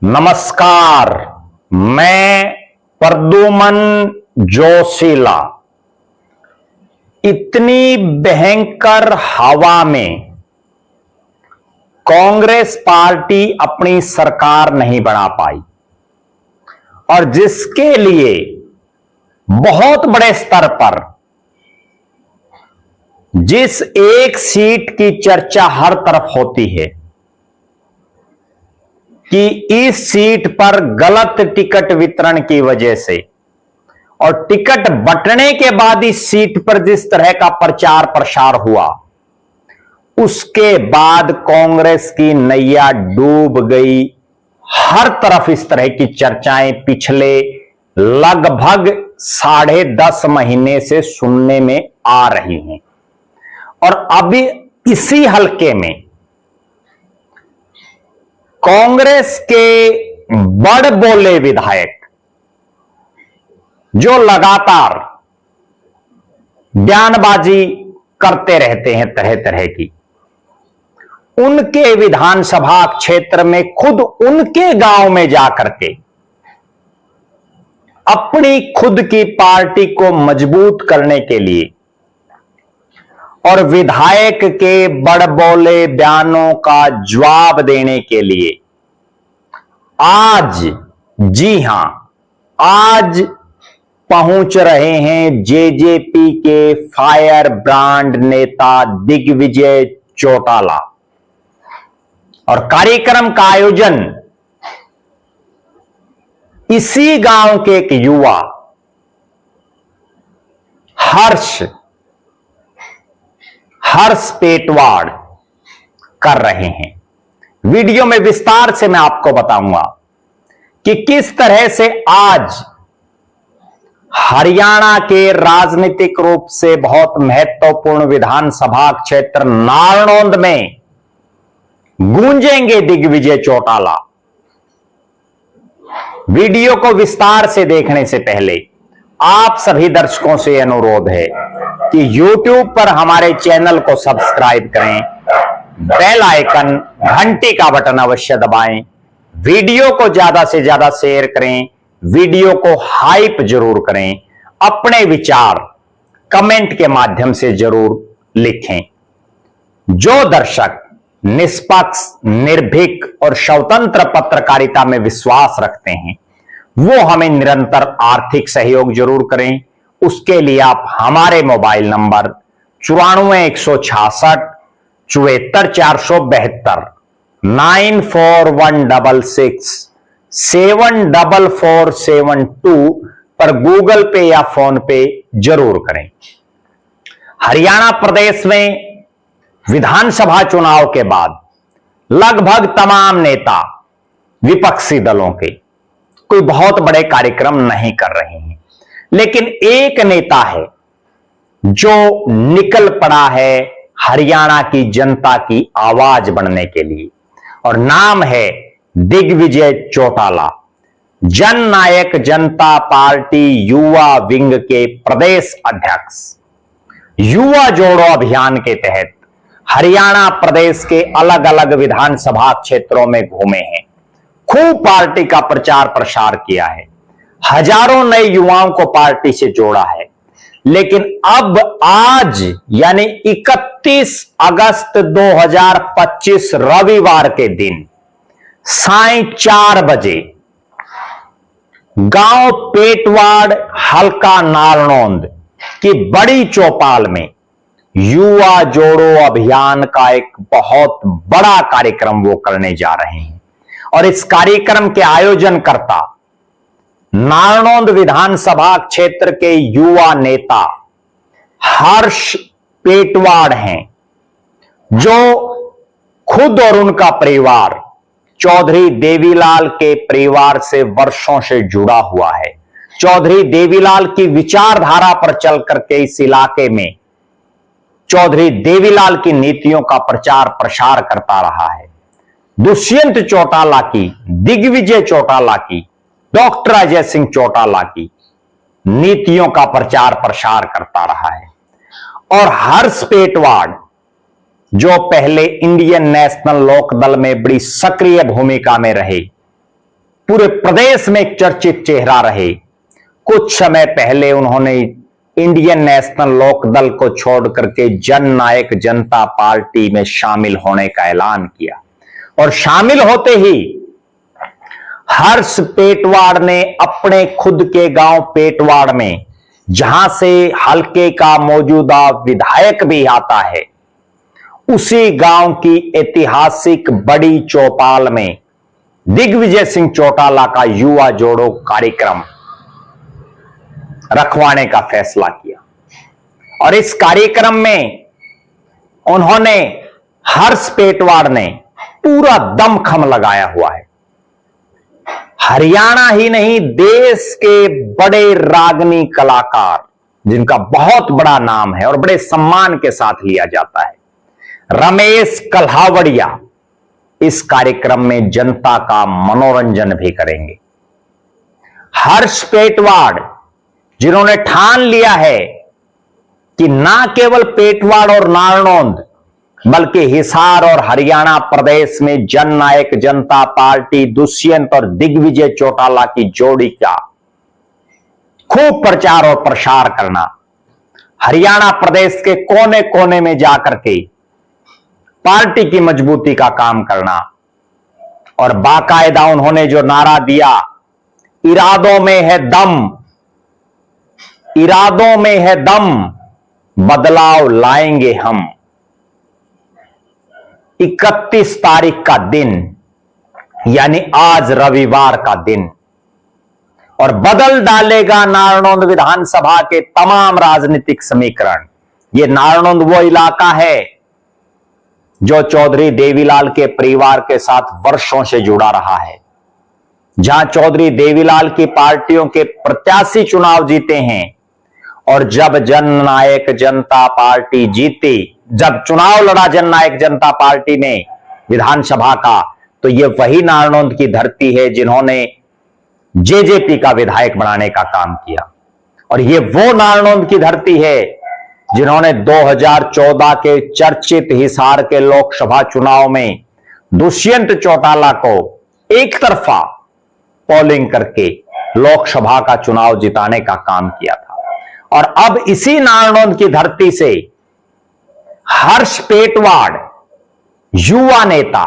नमस्कार, मैं प्रद्युमन जोशीला। इतनी भयंकर हवा में कांग्रेस पार्टी अपनी सरकार नहीं बना पाई और जिसके लिए बहुत बड़े स्तर पर जिस एक सीट की चर्चा हर तरफ होती है कि इस सीट पर गलत टिकट वितरण की वजह से और टिकट बंटने के बाद इस सीट पर जिस तरह का प्रचार प्रसार हुआ, उसके बाद कांग्रेस की नैया डूब गई। हर तरफ इस तरह की चर्चाएं पिछले लगभग 10.5 महीने से सुनने में आ रही हैं और अभी इसी हलके में कांग्रेस के बड़ बोले विधायक जो लगातार बयानबाजी करते रहते हैं तरह तरह की, उनके विधानसभा क्षेत्र में खुद उनके गांव में जाकर के अपनी खुद की पार्टी को मजबूत करने के लिए और विधायक के बड़बोले बयानों का जवाब देने के लिए आज, जी हां, आज पहुंच रहे हैं जेजेपी के फायर ब्रांड नेता दिग्विजय चौटाला। और कार्यक्रम का आयोजन इसी गांव के एक युवा हर्ष पेटवाड़ कर रहे हैं। वीडियो में विस्तार से मैं आपको बताऊंगा कि किस तरह से आज हरियाणा के राजनीतिक रूप से बहुत महत्वपूर्ण विधानसभा क्षेत्र नारनौंद में गूंजेंगे दिग्विजय चौटाला। वीडियो को विस्तार से देखने से पहले आप सभी दर्शकों से अनुरोध है कि YouTube पर हमारे चैनल को सब्सक्राइब करें, बेल आइकन घंटी का बटन अवश्य दबाएं, वीडियो को ज्यादा से ज्यादा शेयर करें, वीडियो को हाइप जरूर करें, अपने विचार कमेंट के माध्यम से जरूर लिखें। जो दर्शक निष्पक्ष, निर्भीक और स्वतंत्र पत्रकारिता में विश्वास रखते हैं वो हमें निरंतर आर्थिक सहयोग जरूर करें। उसके लिए आप हमारे मोबाइल नंबर 94 166 74 472 9416 74472 पर गूगल पे या फोन पे जरूर करें। हरियाणा प्रदेश में विधानसभा चुनाव के बाद लगभग तमाम नेता विपक्षी दलों के कोई बहुत बड़े कार्यक्रम नहीं कर रहे हैं, लेकिन एक नेता है जो निकल पड़ा है हरियाणा की जनता की आवाज बनने के लिए और नाम है दिग्विजय चौटाला। जननायक जनता पार्टी युवा विंग के प्रदेश अध्यक्ष। युवा जोड़ो अभियान के तहत हरियाणा प्रदेश के अलग अलग विधानसभा क्षेत्रों में घूमे हैं, खूब पार्टी का प्रचार प्रसार किया है, हजारों नए युवाओं को पार्टी से जोड़ा है। लेकिन अब आज यानी 31 अगस्त 2025 रविवार के दिन 4:30 बजे गांव पेटवाड़ हल्का नारनौंद की बड़ी चौपाल में युवा जोड़ो अभियान का एक बहुत बड़ा कार्यक्रम वो करने जा रहे हैं और इस कार्यक्रम के आयोजनकर्ता नारनौंद विधानसभा क्षेत्र के युवा नेता हर्ष पेटवाड़ हैं, जो खुद और उनका परिवार चौधरी देवीलाल के परिवार से वर्षों से जुड़ा हुआ है। चौधरी देवीलाल की विचारधारा पर चल करके इस इलाके में चौधरी देवीलाल की नीतियों का प्रचार प्रसार करता रहा है। दुष्यंत चौटाला की, दिग्विजय चौटाला की, डॉक्टर अजय सिंह चौटाला की नीतियों का प्रचार प्रसार करता रहा है। और हर्ष पेटवाड़ जो पहले इंडियन नेशनल लोकदल में बड़ी सक्रिय भूमिका में रहे, पूरे प्रदेश में एक चर्चित चेहरा रहे। कुछ समय पहले उन्होंने इंडियन नेशनल लोकदल को छोड़ करके जननायक जनता पार्टी में शामिल होने का ऐलान किया और शामिल होते ही हर्ष पेटवाड़ ने अपने खुद के गांव पेटवाड़ में, जहां से हलके का मौजूदा विधायक भी आता है, उसी गांव की ऐतिहासिक बड़ी चौपाल में दिग्विजय सिंह चौटाला का युवा जोड़ो कार्यक्रम रखवाने का फैसला किया। और इस कार्यक्रम में उन्होंने, हर्ष पेटवाड़ ने पूरा दमखम लगाया हुआ है। हरियाणा ही नहीं, देश के बड़े रागनी कलाकार जिनका बहुत बड़ा नाम है और बड़े सम्मान के साथ लिया जाता है, रमेश कल्हावड़िया इस कार्यक्रम में जनता का मनोरंजन भी करेंगे। हर्ष पेटवाड़, जिन्होंने ठान लिया है कि ना केवल पेटवाड़ और नारनौंद बल्कि हिसार और हरियाणा प्रदेश में जननायक जनता पार्टी दुष्यंत और दिग्विजय चौटाला की जोड़ी का खूब प्रचार और प्रसार करना, हरियाणा प्रदेश के कोने कोने में जाकर के पार्टी की मजबूती का काम करना। और बाकायदा उन्होंने जो नारा दिया, इरादों में है दम, इरादों में है दम, बदलाव लाएंगे हम। 31 तारीख का दिन यानी आज रविवार का दिन, और बदल डालेगा नारनौंद विधानसभा के तमाम राजनीतिक समीकरण। यह नारनौंद वो इलाका है जो चौधरी देवीलाल के परिवार के साथ वर्षों से जुड़ा रहा है, जहां चौधरी देवीलाल की पार्टियों के प्रत्याशी चुनाव जीते हैं। और जब जननायक जनता पार्टी जीती, जब चुनाव लड़ा जननायक जनता पार्टी ने विधानसभा का, तो यह वही नारनौंद की धरती है जिन्होंने जेजेपी का विधायक बनाने का काम किया। और यह वो नारनौंद की धरती है जिन्होंने 2014 के चर्चित हिसार के लोकसभा चुनाव में दुष्यंत चौटाला को एक तरफा पोलिंग करके लोकसभा का चुनाव जिताने का काम किया था। और अब इसी नारनौंद की धरती से हर्ष पेटवाड़, युवा नेता,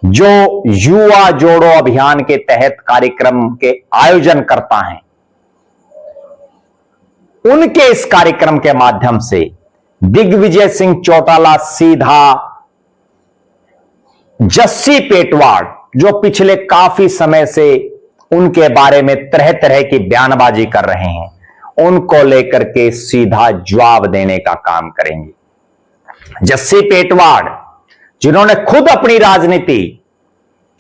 जो युवा जोड़ो अभियान के तहत कार्यक्रम के आयोजन करता है, उनके इस कार्यक्रम के माध्यम से दिग्विजय सिंह चौटाला सीधा जस्सी पेटवाड़, जो पिछले काफी समय से उनके बारे में तरह तरह की बयानबाजी कर रहे हैं, उनको लेकर के सीधा जवाब देने का काम करेंगे। जस्सी पेटवाड़, जिन्होंने खुद अपनी राजनीति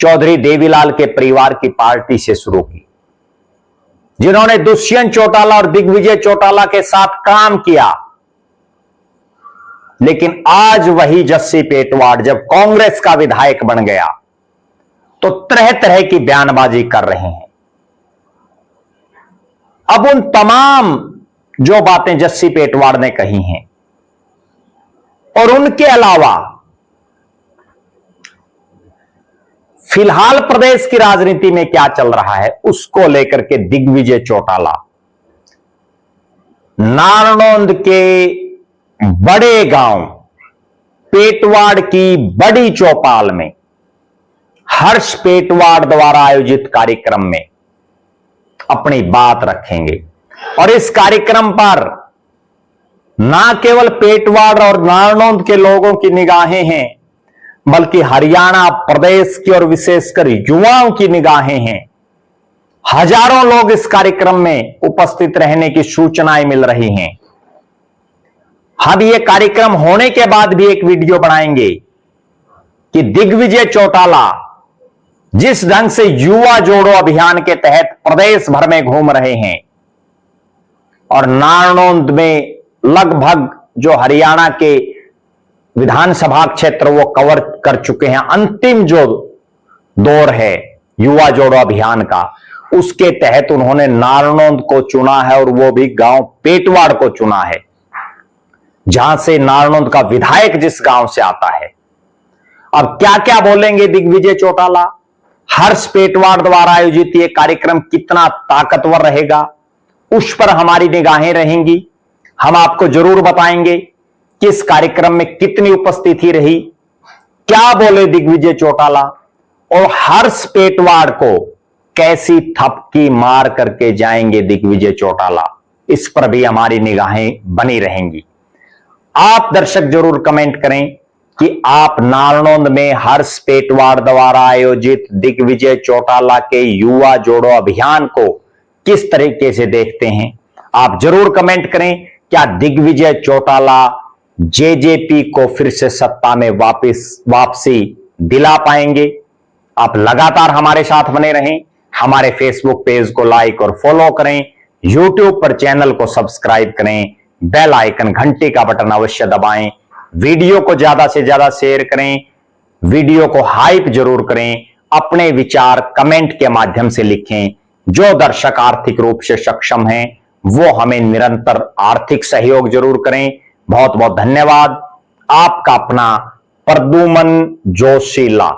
चौधरी देवीलाल के परिवार की पार्टी से शुरू की, जिन्होंने दुष्यंत चौटाला और दिग्विजय चौटाला के साथ काम किया, लेकिन आज वही जस्सी पेटवाड़ जब कांग्रेस का विधायक बन गया तो तरह तरह की बयानबाजी कर रहे हैं। अब उन तमाम जो बातें जस्सी पेटवाड़ ने कही हैं और उनके अलावा फिलहाल प्रदेश की राजनीति में क्या चल रहा है उसको लेकर के दिग्विजय चौटाला नारनौंद के बड़े गांव पेटवाड़ की बड़ी चौपाल में हर्ष पेटवाड़ द्वारा आयोजित कार्यक्रम में अपनी बात रखेंगे। और इस कार्यक्रम पर ना केवल पेटवाड़ और नारनौंद के लोगों की निगाहें हैं, बल्कि हरियाणा प्रदेश की और विशेषकर युवाओं की निगाहें हैं। हजारों लोग इस कार्यक्रम में उपस्थित रहने की सूचनाएं मिल रही हैं। हम ये कार्यक्रम होने के बाद भी एक वीडियो बनाएंगे कि दिग्विजय चौटाला जिस ढंग से युवा जोड़ो अभियान के तहत प्रदेश भर में घूम रहे हैं और नारनौंद में लगभग जो हरियाणा के विधानसभा क्षेत्र वो कवर कर चुके हैं, अंतिम जो दौर है युवा जोड़ो अभियान का, उसके तहत उन्होंने नारनौंद को चुना है और वो भी गांव पेटवाड़ को चुना है, जहां से नारनौंद का विधायक जिस गांव से आता है। अब क्या क्या बोलेंगे दिग्विजय चौटाला, हर्ष पेटवार द्वारा आयोजित यह कार्यक्रम कितना ताकतवर रहेगा, उस पर हमारी निगाहें रहेंगी। हम आपको जरूर बताएंगे कि इस कार्यक्रम में कितनी उपस्थिति रही, क्या बोले दिग्विजय चौटाला और हर्ष पेटवार को कैसी थपकी मार करके जाएंगे दिग्विजय चौटाला, इस पर भी हमारी निगाहें बनी रहेंगी। आप दर्शक जरूर कमेंट करें कि आप नारनौंद में हर्ष पेटवार द्वारा आयोजित दिग्विजय चौटाला के युवा जोड़ो अभियान को किस तरीके से देखते हैं। आप जरूर कमेंट करें, क्या दिग्विजय चौटाला जेजेपी को फिर से सत्ता में वापसी दिला पाएंगे। आप लगातार हमारे साथ बने रहें, हमारे फेसबुक पेज को लाइक और फॉलो करें, यूट्यूब पर चैनल को सब्सक्राइब करें, बेल आइकन घंटी का बटन अवश्य दबाएं, वीडियो को ज्यादा से ज्यादा शेयर करें, वीडियो को हाइप जरूर करें, अपने विचार कमेंट के माध्यम से लिखें। जो दर्शक आर्थिक रूप से सक्षम हैं वो हमें निरंतर आर्थिक सहयोग जरूर करें। बहुत बहुत धन्यवाद। आपका अपना प्रद्युमन जोशीला।